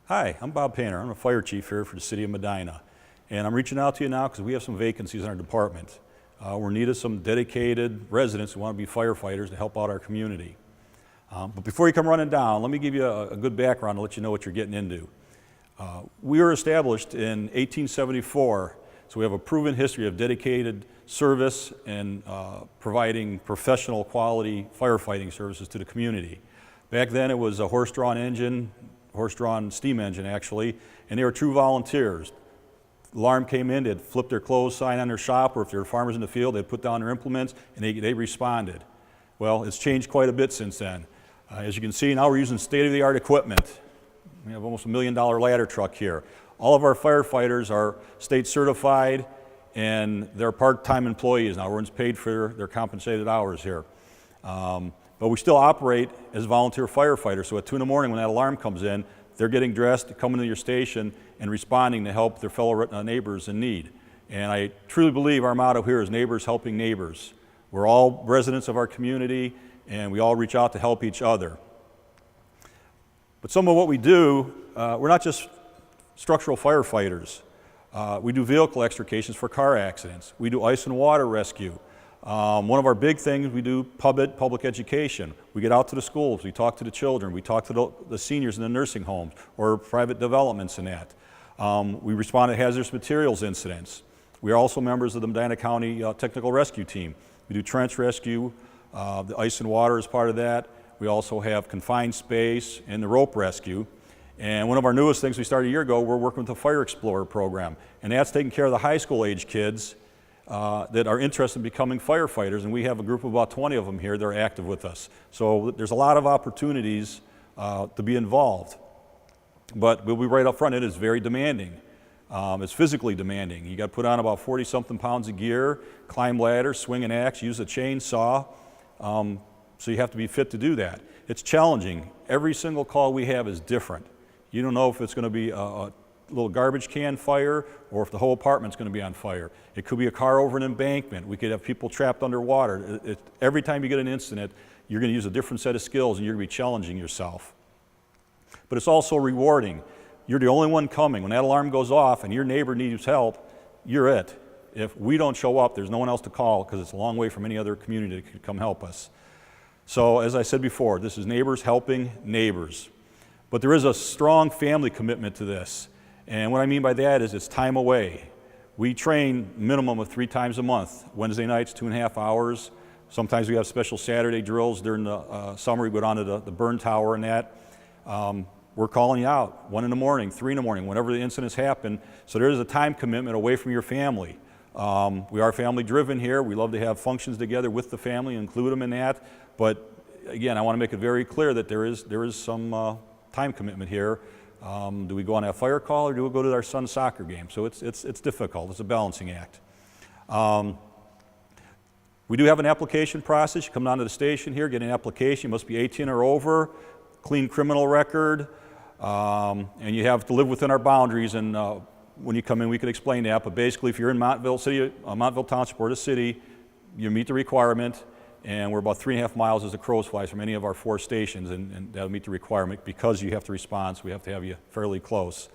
Hi, I'm Bob Painter. I'm a fire chief here for the city of Medina. And I'm reaching out to you now because we have some vacancies in our department. We're in need of some dedicated residents who want to be firefighters to help out our community. But before you come running down, let me give you a good background to let you know what you're getting into. We were established in 1874, so we have a proven history of dedicated service and providing professional quality firefighting services to the community. Back then it was a horse-drawn steam engine actually, and they were true volunteers. Alarm came in, they'd flip their clothes sign on their shop, or if they were farmers in the field, they'd put down their implements and they responded. Well, it's changed quite a bit since then. As you can see, now we're using state-of-the-art equipment. We have almost $1 million ladder truck here. All of our firefighters are state certified and they're part-time employees. Now everyone's paid for their compensated hours here. But we still operate as volunteer firefighters, so at 2 in the morning when that alarm comes in, they're getting dressed, coming to your station, and responding to help their fellow neighbors in need. And I truly believe our motto here is neighbors helping neighbors. We're all residents of our community, and we all reach out to help each other. But some of what we do, we're not just structural firefighters. We do vehicle extrications for car accidents. We do ice and water rescue. One of our big things, we do public education. We get out to the schools, we talk to the children, we talk to the seniors in the nursing homes or private developments and that. We respond to hazardous materials incidents. We are also members of the Medina County Technical Rescue Team. We do trench rescue, the ice and water is part of that. We also have confined space and the rope rescue. And one of our newest things we started a year ago, we're working with the Fire Explorer program. And that's taking care of the high school age kids that are interested in becoming firefighters, and we have a group of about 20 of them here that are active with us. So there's a lot of opportunities to be involved. But we'll be right up front, it is very demanding. It's physically demanding. You got to put on about 40-something pounds of gear, climb ladders, swing an axe, use a chainsaw. So you have to be fit to do that. It's challenging. Every single call we have is different. You don't know if it's going to be a little garbage can fire or if the whole apartment's going to be on fire. It could be a car over an embankment. We could have people trapped underwater. Every time you get an incident, you're going to use a different set of skills and you're going to be challenging yourself. But it's also rewarding. You're the only one coming. When that alarm goes off and your neighbor needs help, you're it. If we don't show up, there's no one else to call because it's a long way from any other community that could come help us. So as I said before, this is neighbors helping neighbors. But there is a strong family commitment to this. And what I mean by that is it's time away. We train minimum of 3 times a month. Wednesday nights, 2.5 hours. Sometimes we have special Saturday drills during the summer. We go down to the burn tower and that. We're calling you out 1 in the morning, 3 in the morning, whenever the incidents happen. So there is a time commitment away from your family. We are family driven here. We love to have functions together with the family, include them in that. But again, I want to make it very clear that there is some time commitment here. Do we go on that fire call or do we go to our son's soccer game? So it's difficult. It's a balancing act. We do have an application process. You come down to the station here, get an application. You must be 18 or over, clean criminal record, and you have to live within our boundaries. And when you come in, we can explain that. But basically, if you're in Montville Township or the city, you meet the requirement. And we're about 3.5 miles as the crow flies from any of our 4 stations, and that'll meet the requirement because you have to respond, so we have to have you fairly close.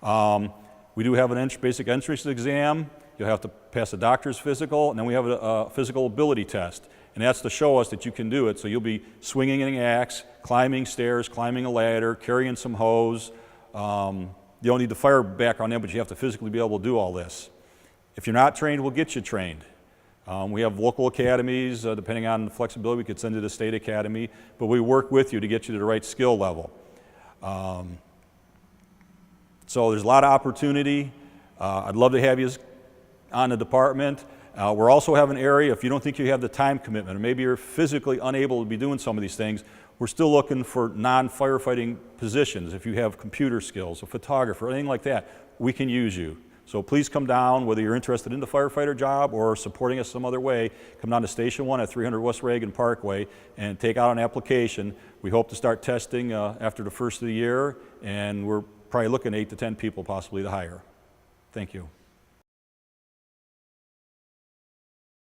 We do have an basic entrance exam. You'll have to pass a doctor's physical, and then we have a physical ability test. And that's to show us that you can do it. So you'll be swinging an axe, climbing stairs, climbing a ladder, carrying some hose. You don't need the fire background in, but you have to physically be able to do all this. If you're not trained, we'll get you trained. We have local academies, depending on the flexibility, we could send you to the state academy, but we work with you to get you to the right skill level. So there's a lot of opportunity. I'd love to have you on the department. We're also have an area, if you don't think you have the time commitment, or maybe you're physically unable to be doing some of these things, we're still looking for non-firefighting positions. If you have computer skills, a photographer, anything like that, we can use you. So please come down, whether you're interested in the firefighter job or supporting us some other way, come down to Station 1 at 300 West Reagan Parkway and take out an application. We hope to start testing after the first of the year, and we're probably looking at 8 to 10 people possibly to hire. Thank you.